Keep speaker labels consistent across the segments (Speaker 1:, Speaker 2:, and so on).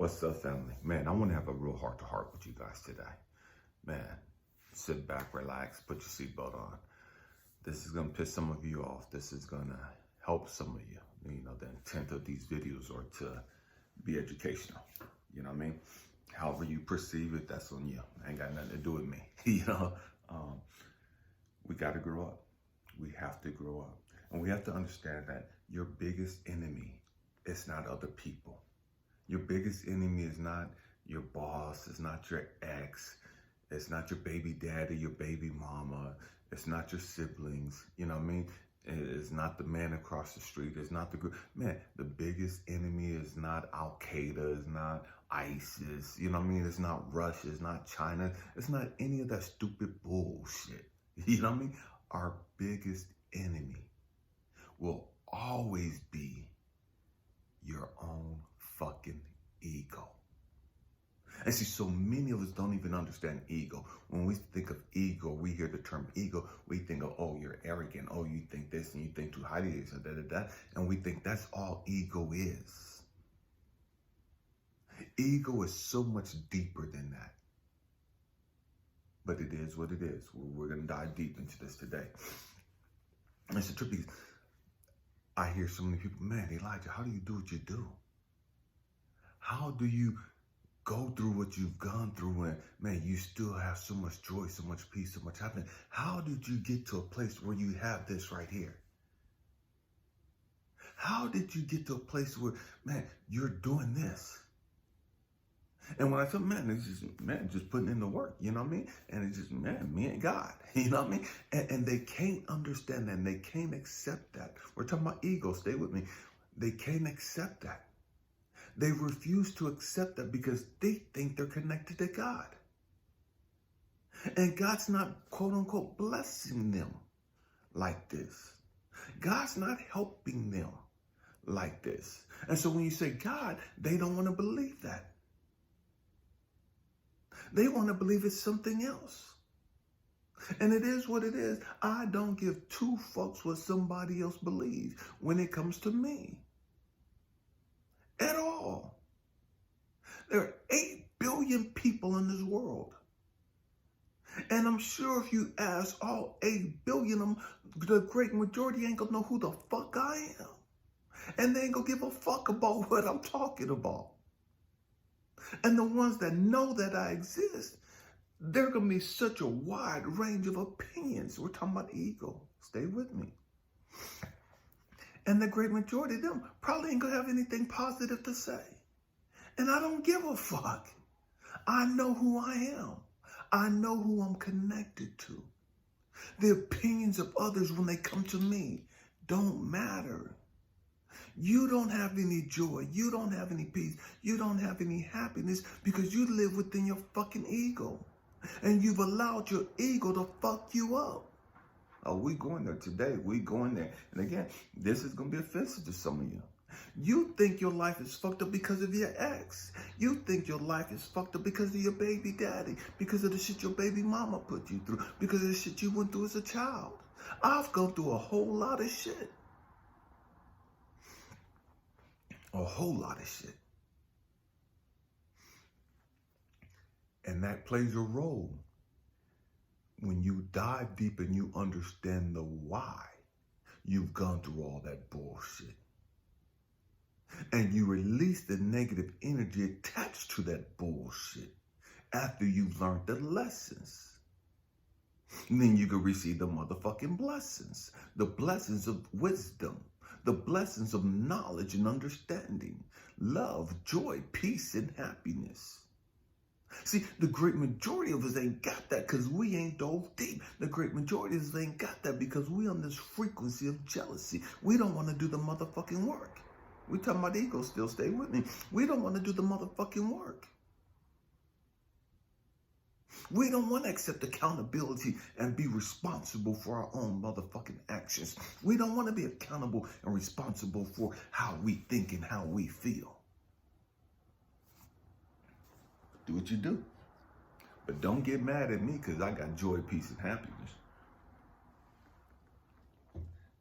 Speaker 1: What's up, family? Man, I want to have a real heart-to-heart with you guys today. Man, sit back, relax, put your seatbelt on. This is going to piss some of you off. This is going to help some of you. You know, the intent of these videos are to be educational. You know what I mean? However you perceive it, that's on you. Ain't got nothing to do with me. You know, we got to grow up. We have to grow up. And we have to understand that your biggest enemy is not other people. Your biggest enemy is not your boss, it's not your ex, it's not your baby daddy, your baby mama, it's not your siblings, you know what I mean? It's not the man across the street, it's not the group. Man, the biggest enemy is not Al-Qaeda, it's not ISIS, you know what I mean? It's not Russia, it's not China, it's not any of that stupid bullshit. You know what I mean? Our biggest enemy will always be your own fucking ego. And see, so many of us don't even understand ego. When we think of ego, we hear the term ego, we think of, oh, you're arrogant, oh, you think this and you think too highly of this, and we think that's all ego is. Ego is so much deeper than that. But it is what it is. We're going to dive deep into this today. And it's a trip because I hear so many people, man, Elijah, how do you do what you do? How do you go through what you've gone through and, man, you still have so much joy, so much peace, so much happiness? How did you get to a place where you have this right here? How did you get to a place where, man, you're doing this? And when I said, man, it's just, man, just putting in the work, you know what I mean? And it's just, man, me and God, you know what I mean? And they can't understand that, and they can't accept that. We're talking about ego, stay with me. They can't accept that. They refuse to accept that because they think they're connected to God. And God's not, quote unquote, blessing them like this. God's not helping them like this. And so when you say God, they don't want to believe that. They want to believe it's something else. And it is what it is. I don't give two fucks what somebody else believes when it comes to me. At all. There are 8 billion people in this world. And I'm sure if you ask all 8 billion of them, the great majority ain't gonna know who the fuck I am. And they ain't gonna give a fuck about what I'm talking about. And the ones that know that I exist, there are gonna be such a wide range of opinions. We're talking about ego. Stay with me. And the great majority of them probably ain't gonna have anything positive to say. And I don't give a fuck. I know who I am. I know who I'm connected to. The opinions of others when they come to me don't matter. You don't have any joy. You don't have any peace. You don't have any happiness because you live within your fucking ego. And you've allowed your ego to fuck you up. Oh, we going there today. We going there. And again, this is going to be offensive to some of you. You think your life is fucked up because of your ex. You think your life is fucked up because of your baby daddy, because of the shit your baby mama put you through, because of the shit you went through as a child. I've gone through a whole lot of shit. A whole lot of shit. And that plays a role when you dive deep and you understand the why you've gone through all that bullshit. And you release the negative energy attached to that bullshit after you've learned the lessons. And then you can receive the motherfucking blessings. The blessings of wisdom. The blessings of knowledge and understanding. Love, joy, peace, and happiness. See, the great majority of us ain't got that because we ain't dove deep. The great majority of us ain't got that because we on this frequency of jealousy. We don't want to do the motherfucking work. We talking about ego still, stay with me. We don't want to do the motherfucking work. We don't want to accept accountability and be responsible for our own motherfucking actions. We don't want to be accountable and responsible for how we think and how we feel. Do what you do. But don't get mad at me because I got joy, peace, and happiness.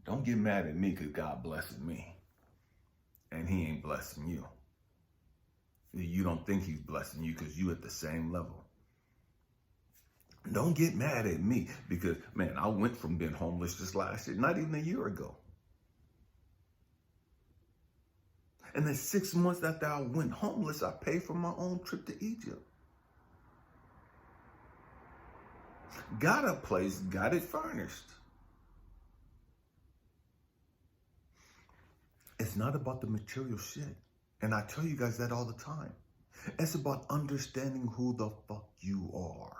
Speaker 1: Don't get mad at me because God blesses me. And he ain't blessing you. You don't think he's blessing you because you at the same level. Don't get mad at me because, man, I went from being homeless just last year, not even a year ago. And then 6 months after I went homeless, I paid for my own trip to Egypt. Got a place, got it furnished. It's not about the material shit. And I tell you guys that all the time. It's about understanding who the fuck you are.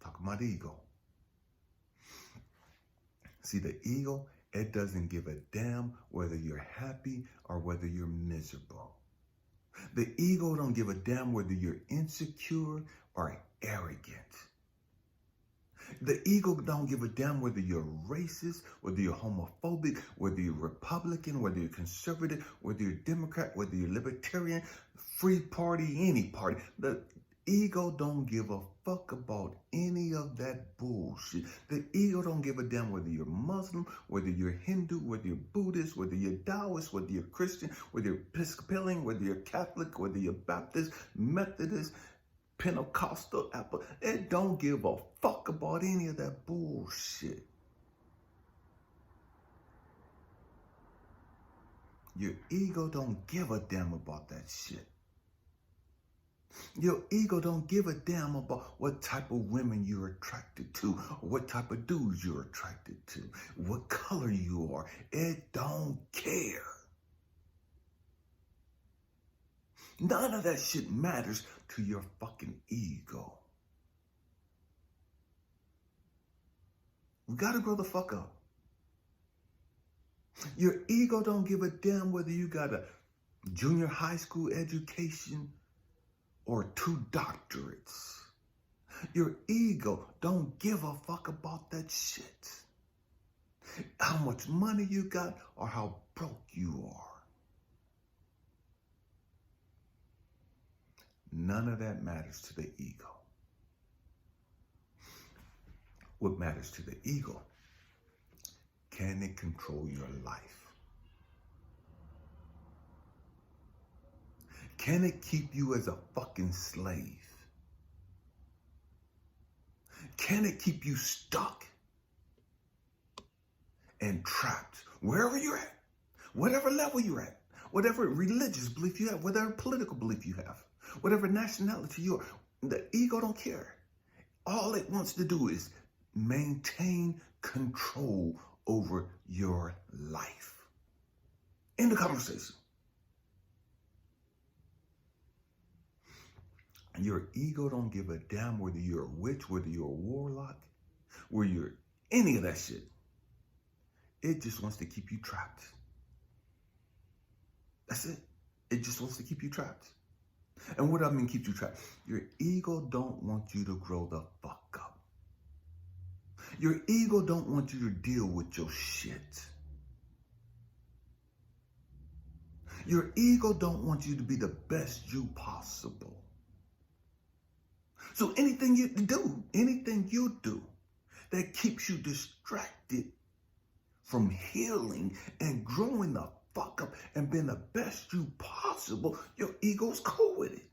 Speaker 1: Talking about ego. See, the ego, it doesn't give a damn whether you're happy or whether you're miserable. The ego don't give a damn whether you're insecure or arrogant. The ego don't give a damn whether you're racist, whether you're homophobic, whether you're Republican, whether you're conservative, whether you're Democrat, whether you're libertarian, free party, any party. The ego don't give a fuck about any of that bullshit. The ego don't give a damn whether you're Muslim, whether you're Hindu, whether you're Buddhist, whether you're Taoist, whether you're Christian, whether you're Episcopalian, whether you're Catholic, whether you're Baptist, Methodist, Pentecostal, Apple. It don't give a fuck about any of that bullshit. Your ego don't give a damn about that shit. Your ego don't give a damn about what type of women you're attracted to, or what type of dudes you're attracted to, what color you are. It don't care. None of that shit matters to your fucking ego. We gotta grow the fuck up. Your ego don't give a damn whether you got a junior high school education or 2 doctorates. Your ego don't give a fuck about that shit. How much money you got or how broke you are. None of that matters to the ego. What matters to the ego? Can it control your life? Can it keep you as a fucking slave? Can it keep you stuck and trapped wherever you're at, whatever level you're at, whatever religious belief you have, whatever political belief you have, whatever nationality you are? The ego don't care. All it wants to do is maintain control over your life. End the conversation. Your ego don't give a damn whether you're a witch, whether you're a warlock, whether you're any of that shit. It just wants to keep you trapped. That's it. It just wants to keep you trapped. And what I mean keep you trapped? Your ego don't want you to grow the fuck up. Your ego don't want you to deal with your shit. Your ego don't want you to be the best you possible. So anything you do that keeps you distracted from healing and growing the fuck up and being the best you possible, your ego's cool with it.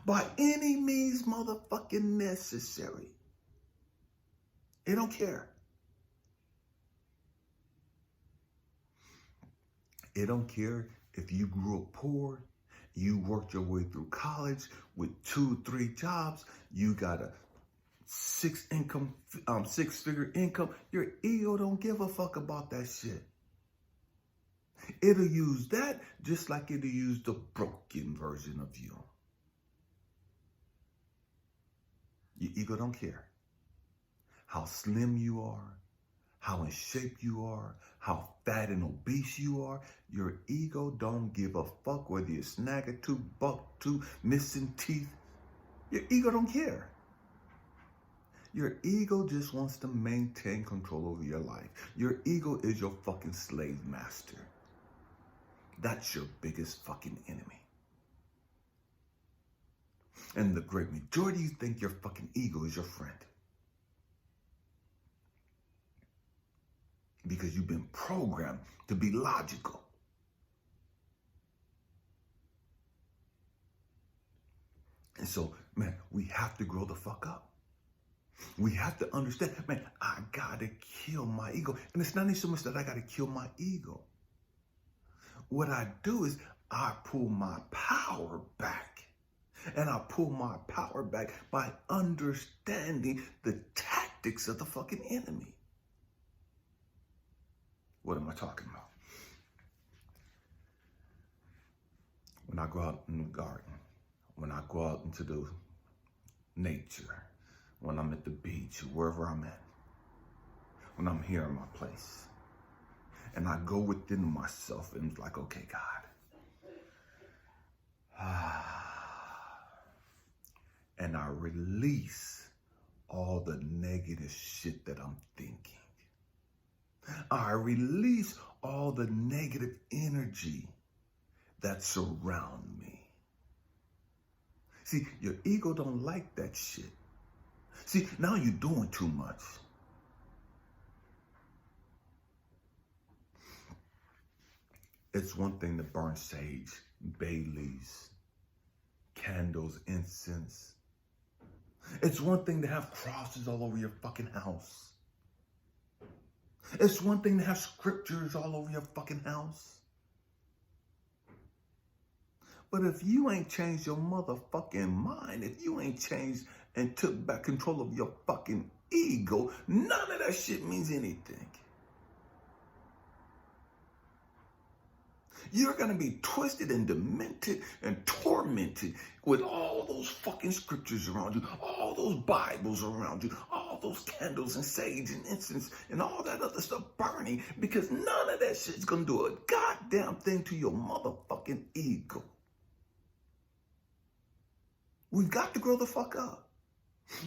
Speaker 1: By any means motherfucking necessary. It don't care. It don't care if you grew up poor, you worked your way through college with 2-3 jobs, you got a six-figure income. Your ego don't give a fuck about that shit. It'll use that just like it'll use the broken version of you. Your ego don't care how slim you are, how in shape you are, how fat and obese you are. Your ego don't give a fuck whether you're snag a tooth, buck tooth, missing teeth. Your ego don't care. Your ego just wants to maintain control over your life. Your ego is your fucking slave master. That's your biggest fucking enemy. And the great majority of you think your fucking ego is your friend. Because you've been programmed to be logical. So, man, we have to grow the fuck up. We have to understand, man, I gotta kill my ego. And it's not even so much that I gotta kill my ego. What I do is I pull my power back. And I pull my power back by understanding the tactics of the fucking enemy. What am I talking about? When I go out in the garden, when I go out into the nature, when I'm at the beach, wherever I'm at, when I'm here in my place, and I go within myself and it's like, okay, God, and I release all the negative shit that I'm thinking. I release all the negative energy that surround me. See, your ego don't like that shit. See, now you're doing too much. It's one thing to burn sage, bay leaves, candles, incense. It's one thing to have crosses all over your fucking house. It's one thing to have scriptures all over your fucking house. But if you ain't changed your motherfucking mind, if you ain't changed and took back control of your fucking ego, none of that shit means anything. You're going to be twisted and demented and tormented with all those fucking scriptures around you, all those Bibles around you, all those candles and sage and incense and all that other stuff burning, because none of that shit's going to do a goddamn thing to your motherfucking ego. We've got to grow the fuck up.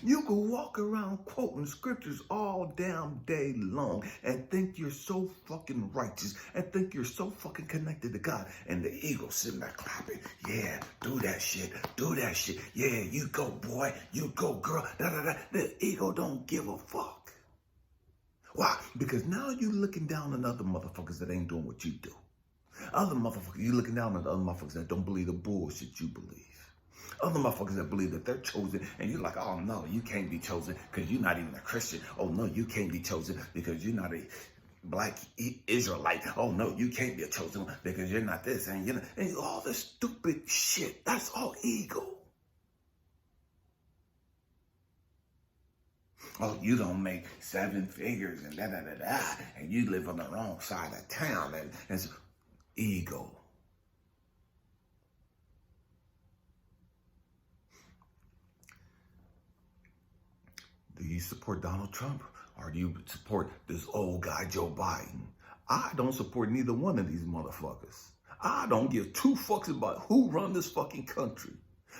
Speaker 1: You can walk around quoting scriptures all damn day long and think you're so fucking righteous and think you're so fucking connected to God, and the ego sitting there clapping. Yeah, do that shit. Do that shit. Yeah, you go, boy. You go, girl. Da, da, da. The ego don't give a fuck. Why? Because now you're looking down on other motherfuckers that ain't doing what you do. Other motherfuckers, you're looking down on other motherfuckers that don't believe the bullshit you believe. Other motherfuckers that believe that they're chosen, and you're like, oh no, you can't be chosen because you're not even a Christian. Oh no, you can't be chosen because you're not a black Israelite. Oh no, you can't be a chosen one because you're not this, and you know, and all this stupid shit. That's all ego. Oh, you don't make 7 figures and da da da da, and you live on the wrong side of town, and it's ego. Do you support Donald Trump, or do you support this old guy, Joe Biden? I don't support neither one of these motherfuckers. I don't give 2 fucks about who run this fucking country.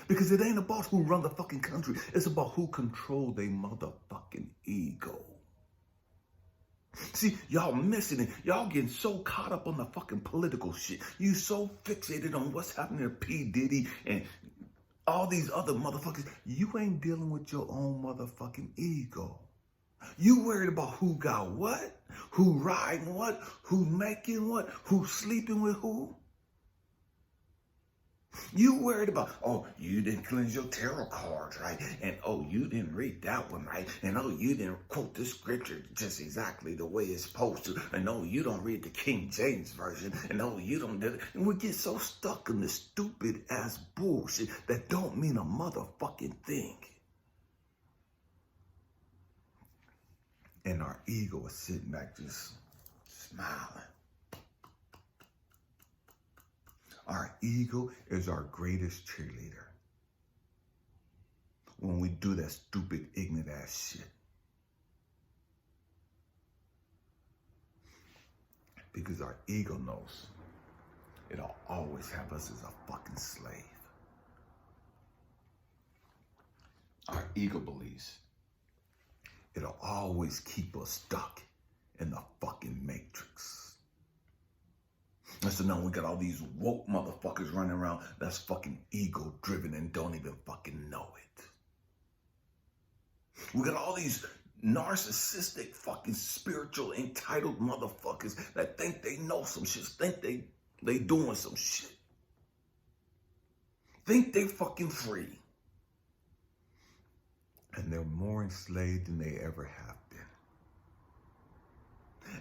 Speaker 1: Because it ain't about who run the fucking country. It's about who control their motherfucking ego. See, y'all missing it. Y'all getting so caught up on the fucking political shit. You so fixated on what's happening to P. Diddy and all these other motherfuckers. You ain't dealing with your own motherfucking ego. You worried about who got what, who riding what, who making what, who sleeping with who. You worried about, oh, you didn't cleanse your tarot cards, right? And oh, you didn't read that one, right? And oh, you didn't quote the scripture just exactly the way it's supposed to. And no, you don't read the King James Version. And no, you don't do it. And we get so stuck in this stupid ass bullshit that don't mean a motherfucking thing. And our ego is sitting back just smiling. Our ego is our greatest cheerleader. When we do that stupid, ignorant ass shit. Because our ego knows it'll always have us as a fucking slave. Our ego believes it'll always keep us stuck in the fucking matrix. And so now we got all these woke motherfuckers running around that's fucking ego driven and don't even fucking know it. We got all these narcissistic fucking spiritual entitled motherfuckers that think they know some shit, think they doing some shit. Think they fucking free. And they're more enslaved than they ever have been.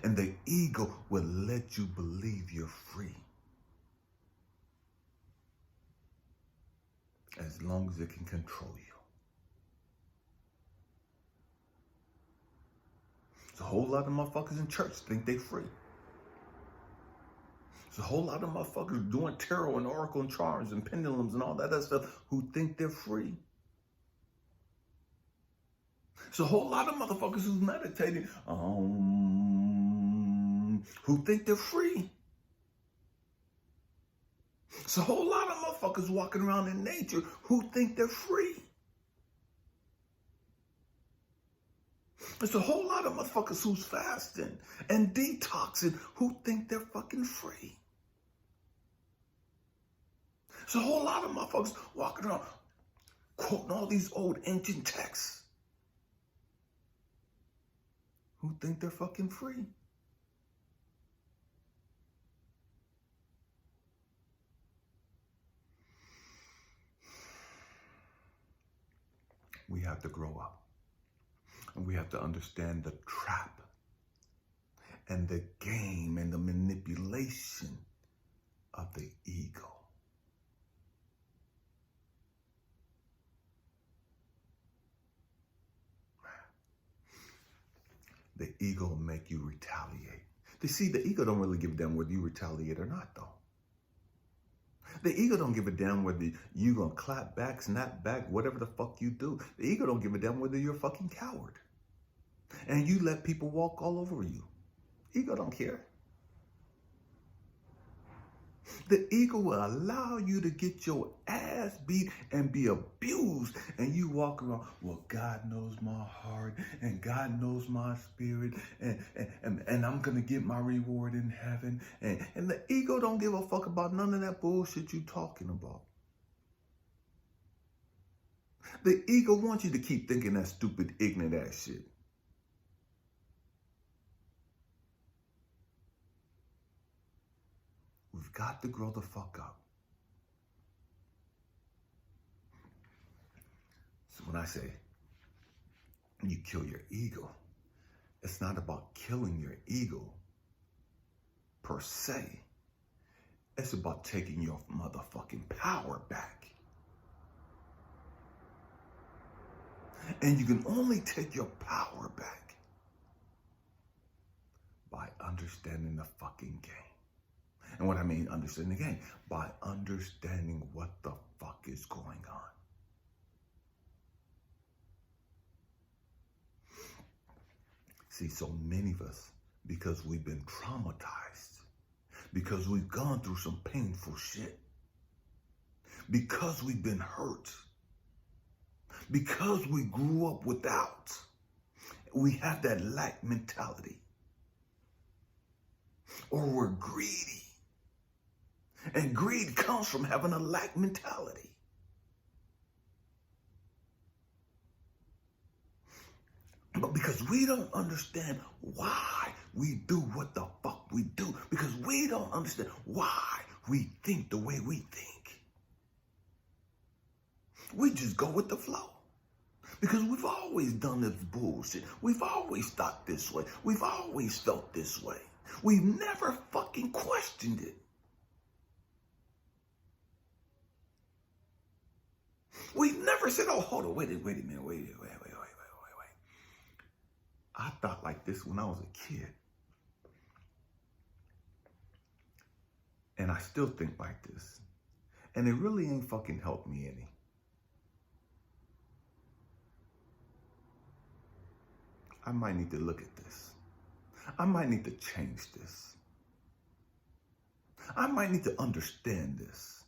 Speaker 1: And the ego will let you believe you're free. As long as it can control you. There's a whole lot of motherfuckers in church think they free. There's a whole lot of motherfuckers doing tarot and oracle and charms and pendulums and all that other stuff who think they're free. There's a whole lot of motherfuckers who's meditating who think they're free. There's a whole lot of motherfuckers walking around in nature who think they're free. There's a whole lot of motherfuckers who's fasting and detoxing who think they're fucking free. There's a whole lot of motherfuckers walking around quoting all these old ancient texts who think they're fucking free. We have to grow up. And we have to understand the trap and the game and the manipulation of the ego. The ego will make you retaliate. You see, the ego don't really give a damn whether you retaliate or not, though. The ego don't give a damn whether you gonna clap back, snap back, whatever the fuck you do. The ego don't give a damn whether you're a fucking coward. And you let people walk all over you. Ego don't care. The ego will allow you to get your ass beat and be abused. And you walk around, well, God knows my heart and God knows my spirit. And I'm going to get my reward in heaven. And the ego don't give a fuck about none of that bullshit you talking about. The ego wants you to keep thinking that stupid, ignorant ass shit. We've got to grow the fuck up. So when I say you kill your ego, it's not about killing your ego per se. It's about taking your motherfucking power back. And you can only take your power back by understanding the fucking game. And what I mean understanding the game, by understanding what the fuck is going on. See, so many of us, because we've been traumatized, because we've gone through some painful shit, because we've been hurt, because we grew up without, we have that lack mentality. Or we're greedy. And greed comes from having a lack mentality. But because we don't understand why we do what the fuck we do, because we don't understand why we think the way we think, we just go with the flow. Because we've always done this bullshit. We've always thought this way. We've always felt this way. We've never fucking questioned it. We've never said, oh, hold on, wait a minute, wait. I thought like this when I was a kid. And I still think like this. And it really ain't fucking helped me any. I might need to look at this. I might need to change this. I might need to understand this.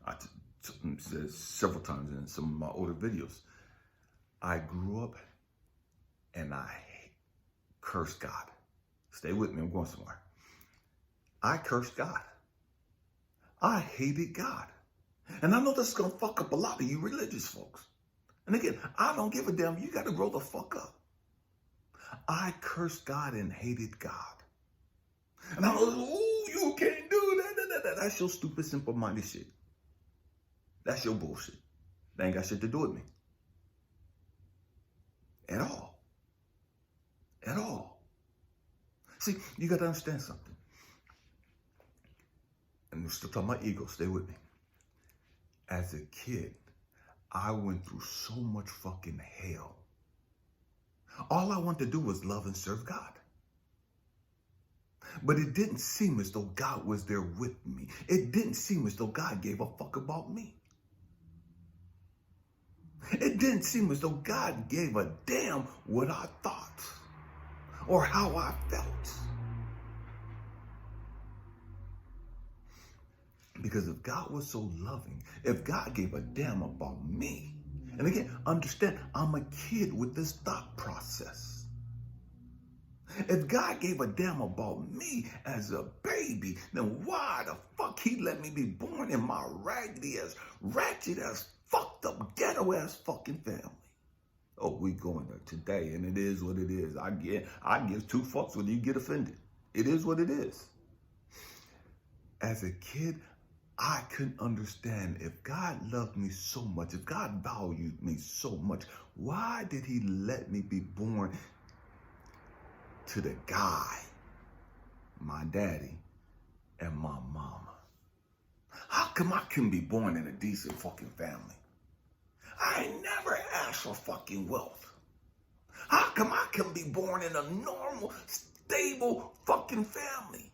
Speaker 1: I said several times in some of my older videos, I grew up and I cursed God. Stay with me, I'm going somewhere. I cursed God. I hated God. And I know that's going to fuck up a lot of you religious folks. And again, I don't give a damn. You got to grow the fuck up. I cursed God and hated God. And I was, oh, you can't do that. That's your stupid, simple-minded shit. That's your bullshit. They ain't got shit to do with me. At all. At all. See, you got to understand something. And we're still talking about ego. Stay with me. As a kid, I went through so much fucking hell. All I wanted to do was love and serve God. But it didn't seem as though God was there with me. It didn't seem as though God gave a fuck about me. It didn't seem as though God gave a damn what I thought or how I felt. Because if God was so loving, if God gave a damn about me, and again, understand, I'm a kid with this thought process. If God gave a damn about me as a baby, then why the fuck he let me be born in my raggedy ass, ratchet ass, fucked up, ghetto ass fucking family? Oh, we going there today, and it is what it is. I give two fucks when you get offended. It is what it is. As a kid, I couldn't understand if God loved me so much, if God valued me so much, why did he let me be born to the guy, my daddy, and my mama? How come I couldn't be born in a decent fucking family? I ain't never asked for fucking wealth. How come I couldn't be born in a normal, stable fucking family?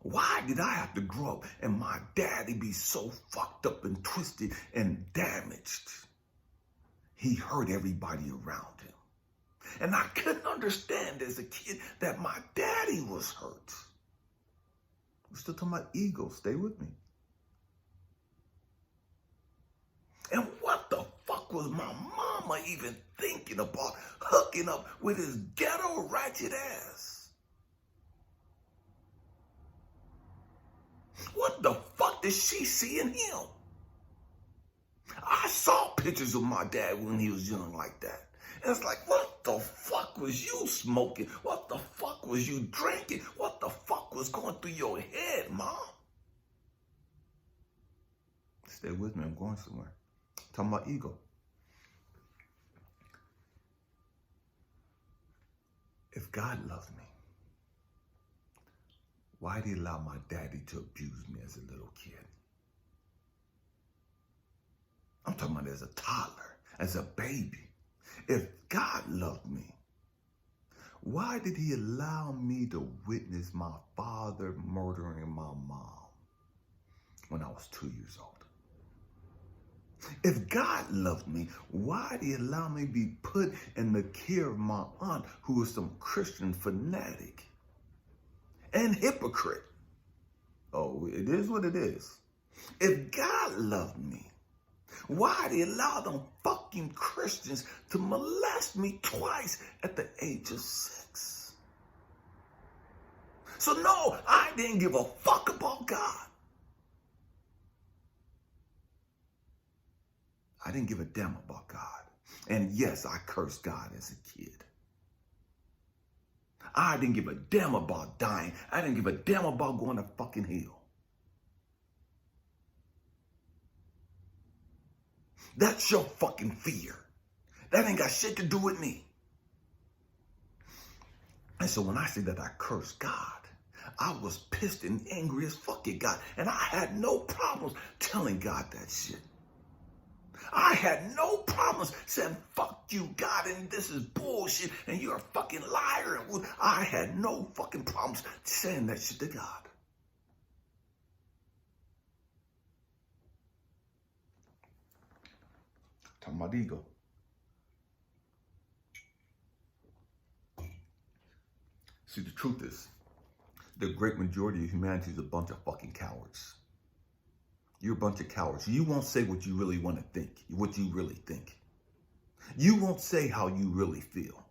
Speaker 1: Why did I have to grow up and my daddy be so fucked up and twisted and damaged? He hurt everybody around him. And I couldn't understand as a kid that my daddy was hurt. We're still talking about ego. Stay with me. And what the fuck was my mama even thinking about hooking up with his ghetto ratchet ass? What the fuck did she see in him? I saw pictures of my dad when he was young like that. And it's like, what the fuck was you smoking? What the fuck was you drinking? What the fuck was going through your head, Mom? Stay with me, I'm going somewhere. Talking about ego. If God loved me, why did he allow my daddy to abuse me as a little kid? I'm talking about as a toddler, as a baby. If God loved me, why did he allow me to witness my father murdering my mom when I was 2 years old? If God loved me, why did he allow me to be put in the care of my aunt, who was some Christian fanatic and hypocrite? Oh, it is what it is. If God loved me, why did he allow them fucking Christians to molest me twice at the age of 6? So no, I didn't give a fuck about God. I didn't give a damn about God. And yes, I cursed God as a kid. I didn't give a damn about dying. I didn't give a damn about going to fucking hell. That's your fucking fear. That ain't got shit to do with me. And so when I say that I cursed God, I was pissed and angry as fuck at God. And I had no problems telling God that shit. I had no problems saying, fuck you, God, and this is bullshit, and you're a fucking liar. I had no fucking problems saying that shit to God. Talking about ego. See, the truth is, the great majority of humanity is a bunch of fucking cowards. You're a bunch of cowards. You won't say what you really want to think, what you really think. You won't say how you really feel.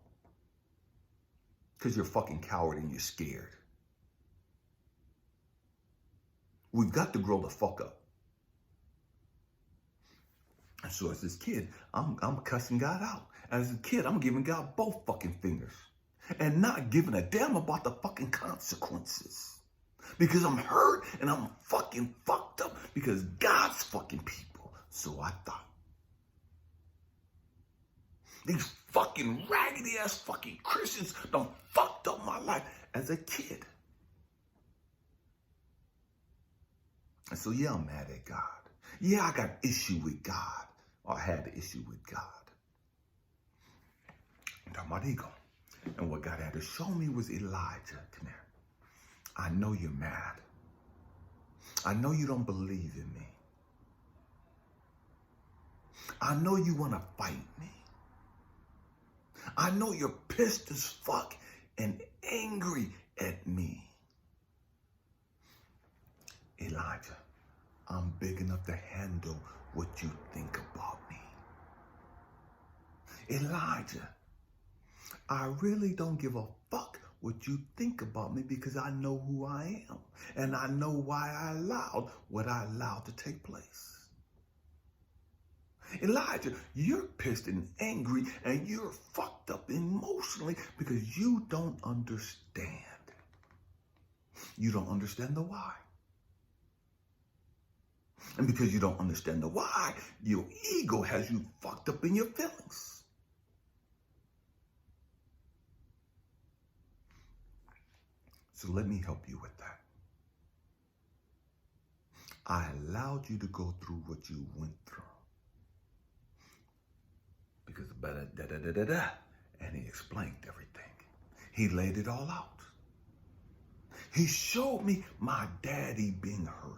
Speaker 1: Because you're a fucking coward and you're scared. We've got to grow the fuck up. And so as this kid, I'm cussing God out. As a kid, I'm giving God both fucking fingers. And not giving a damn about the fucking consequences. Because I'm hurt and I'm fucking fucked up because God's fucking people. So I thought. These fucking raggedy ass fucking Christians done fucked up my life as a kid. And so yeah, I'm mad at God. Yeah, I got issue with God. Or I had the issue with God. I'm talking about ego. And what God had to show me was Elijah. Come here. I know you're mad. I know you don't believe in me. I know you want to fight me. I know you're pissed as fuck and angry at me. Elijah, I'm big enough to handle what you think about me. Elijah, I really don't give a fuck what you think about me because I know who I am. And I know why I allowed what I allowed to take place. Elijah, you're pissed and angry and you're fucked up emotionally because you don't understand. You don't understand the why. And because you don't understand the why, your ego has you fucked up in your feelings. So let me help you with that. I allowed you to go through what you went through. Because and he explained everything. He laid it all out. He showed me my daddy being hurt.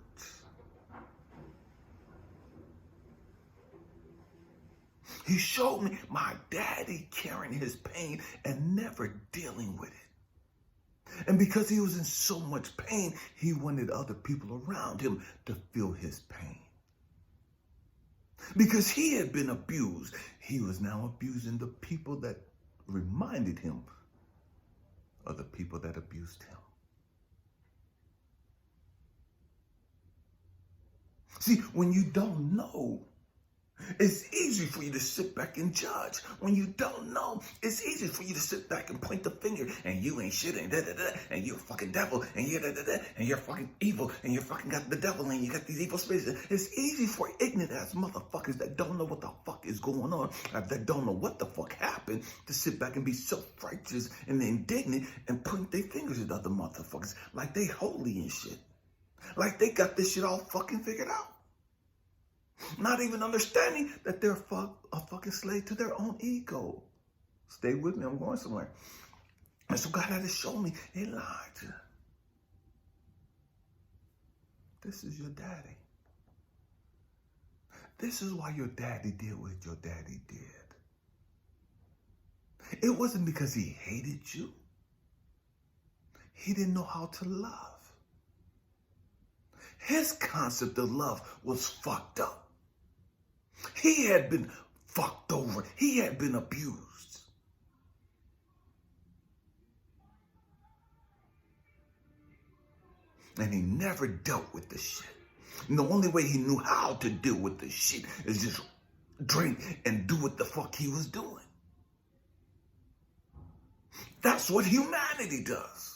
Speaker 1: He showed me my daddy carrying his pain and never dealing with it. And because he was in so much pain, he wanted other people around him to feel his pain. Because he had been abused, he was now abusing the people that reminded him of the people that abused him. See, when you don't know, it's easy for you to sit back and judge. When you don't know, it's easy for you to sit back and point the finger and you ain't shit and da-da-da and you're a fucking devil and you're da-da-da and you're fucking evil and you fucking got the devil and you got these evil spirits. It's easy for ignorant ass motherfuckers that don't know what the fuck is going on, that don't know what the fuck happened, to sit back and be self-righteous and indignant and point their fingers at other motherfuckers like they holy and shit. Like they got this shit all fucking figured out. Not even understanding that they're a fucking slave to their own ego. Stay with me, I'm going somewhere. And so God had to show me, Elijah, this is your daddy. This is why your daddy did what your daddy did. It wasn't because he hated you. He didn't know how to love. His concept of love was fucked up. He had been fucked over. He had been abused. And he never dealt with the shit. And the only way he knew how to deal with the shit is just drink and do what the fuck he was doing. That's what humanity does.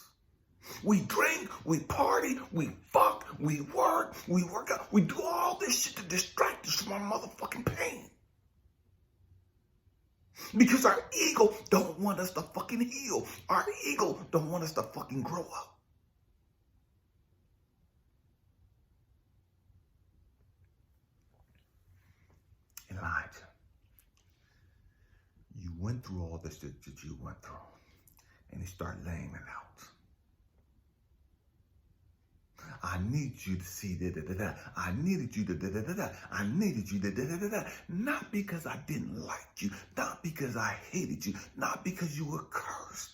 Speaker 1: We drink, we party, we fuck, we work out. We do all this shit to distract us from our motherfucking pain. Because our ego don't want us to fucking heal. Our ego don't want us to fucking grow up. Elijah, you went through all this that you went through. And he started laying it out. I need you to see da-da-da-da. I needed you to da-da-da-da. I needed you to da-da-da-da. Not because I didn't like you. Not because I hated you. Not because you were cursed.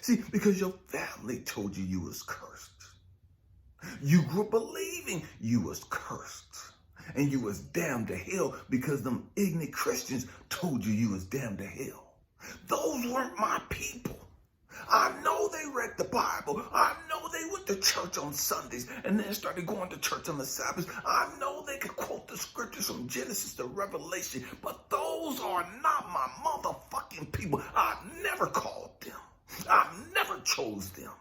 Speaker 1: See, because your family told you you was cursed. You grew up believing you was cursed. And you was damned to hell because them ignorant Christians told you was damned to hell. Those weren't my people. I know they read the Bible. I know they went to church on Sundays and then started going to church on the Sabbath. I know they could quote the scriptures from Genesis to Revelation, but those are not my motherfucking people. I never called them. I never chose them.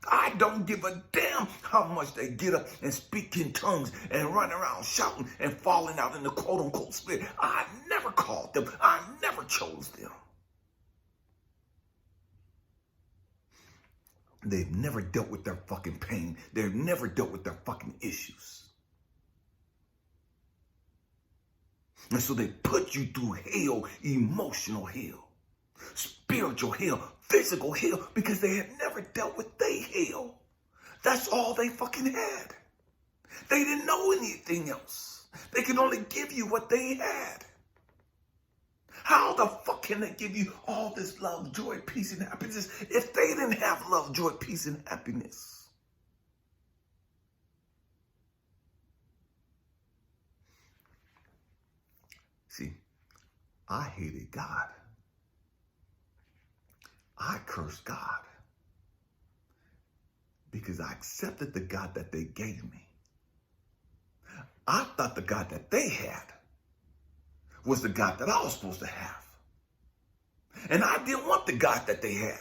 Speaker 1: I don't give a damn how much they get up and speak in tongues and run around shouting and falling out in the quote-unquote spirit. I never called them. I never chose them. They've never dealt with their fucking pain. They've never dealt with their fucking issues. And so they put you through hell, emotional hell, spiritual hell, physical hell, because they had never dealt with their hell. That's all they fucking had. They didn't know anything else. They could only give you what they had. How the fuck can they give you all this love, joy, peace, and happiness if they didn't have love, joy, peace, and happiness? See, I hated God. I cursed God because I accepted the God that they gave me. I thought the God that they had was the God that I was supposed to have. And I didn't want the God that they had.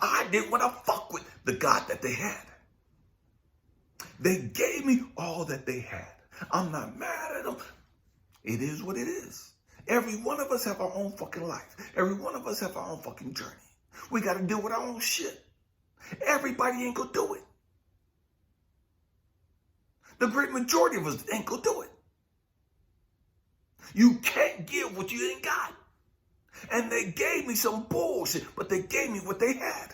Speaker 1: I didn't want to fuck with the God that they had. They gave me all that they had. I'm not mad at them. It is what it is. Every one of us have our own fucking life. Every one of us have our own fucking journey. We got to deal with our own shit. Everybody ain't gonna do it. The great majority of us ain't gonna do it. You can't give what you ain't got. And they gave me some bullshit, but they gave me what they had.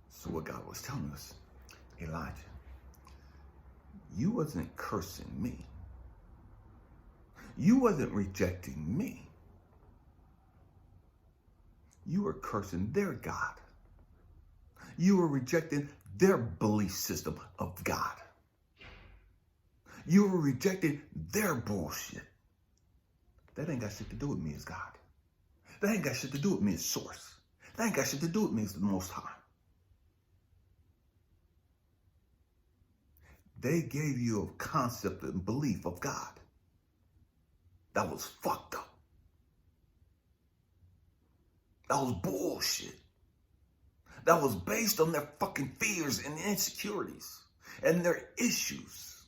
Speaker 1: So what God was telling us, Elijah, you wasn't cursing me. You wasn't rejecting me. You were cursing their God. You were rejecting their belief system of God. You were rejecting their bullshit. That ain't got shit to do with me as God. That ain't got shit to do with me as source. That ain't got shit to do with me as the Most High. They gave you a concept and belief of God that was fucked up. That was bullshit. That was based on their fucking fears and insecurities and their issues.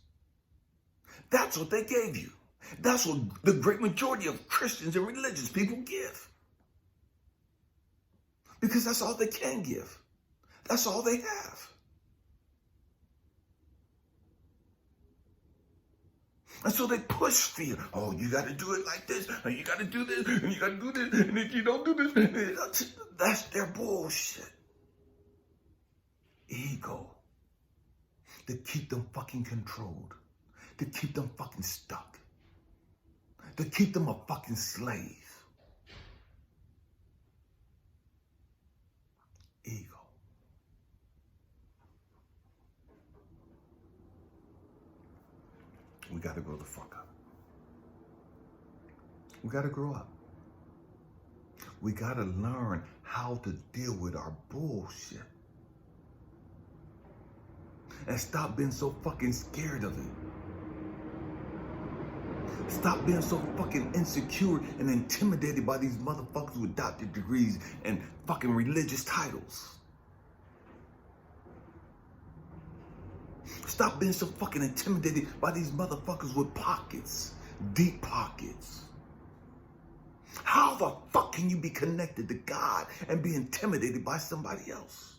Speaker 1: That's what they gave you. That's what the great majority of Christians and religious people give. Because that's all they can give. That's all they have. And so they push fear. Oh, you got to do it like this, and you got to do this, and you got to do this, and if you don't do this, that's their bullshit. Ego. To keep them fucking controlled. To keep them fucking stuck. To keep them a fucking slave. Ego. We got to grow the fuck up. We got to grow up. We got to learn how to deal with our bullshit. And stop being so fucking scared of it. Stop being so fucking insecure and intimidated by these motherfuckers with doctorate degrees and fucking religious titles. Stop being so fucking intimidated by these motherfuckers with pockets, deep pockets. How the fuck can you be connected to God and be intimidated by somebody else?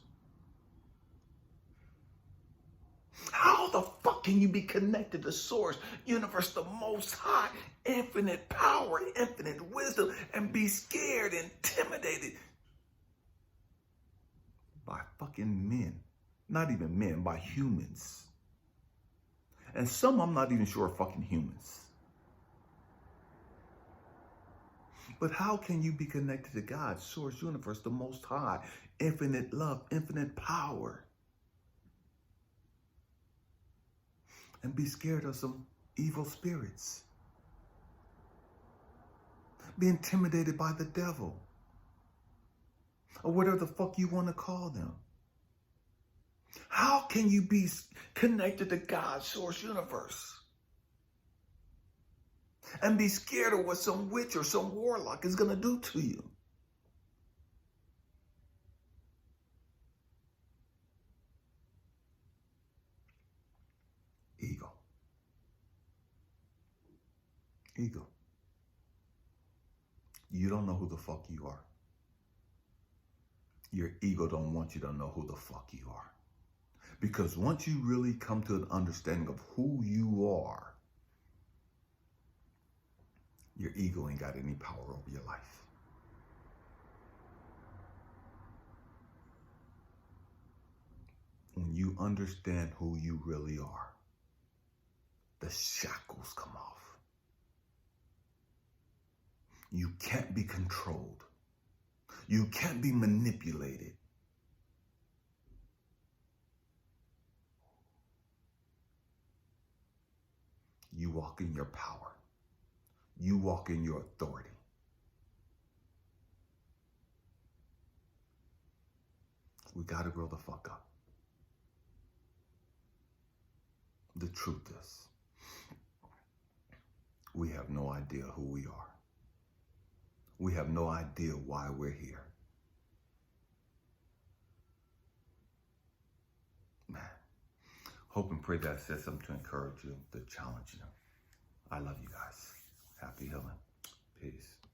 Speaker 1: How the fuck can you be connected to Source, Universe, the Most High, infinite power, infinite wisdom, and be scared, intimidated by fucking men? Not even men, by humans. And some I'm not even sure are fucking humans. But how can you be connected to God, Source, Universe, the Most High, infinite love, infinite power, and be scared of some evil spirits? Be intimidated by the devil, or whatever the fuck you want to call them. How can you be connected to God, Source, Universe, and be scared of what some witch or some warlock is going to do to you. Ego. Ego. You don't know who the fuck you are. Your ego don't want you to know who the fuck you are. Because once you really come to an understanding of who you are, your ego ain't got any power over your life. When you understand who you really are, the shackles come off. You can't be controlled. You can't be manipulated. You walk in your power. You walk in your authority. We got to grow the fuck up. The truth is, we have no idea who we are. We have no idea why we're here. Man, hope and pray that I said something to encourage you, to challenge you. I love you guys. Happy healing. Peace.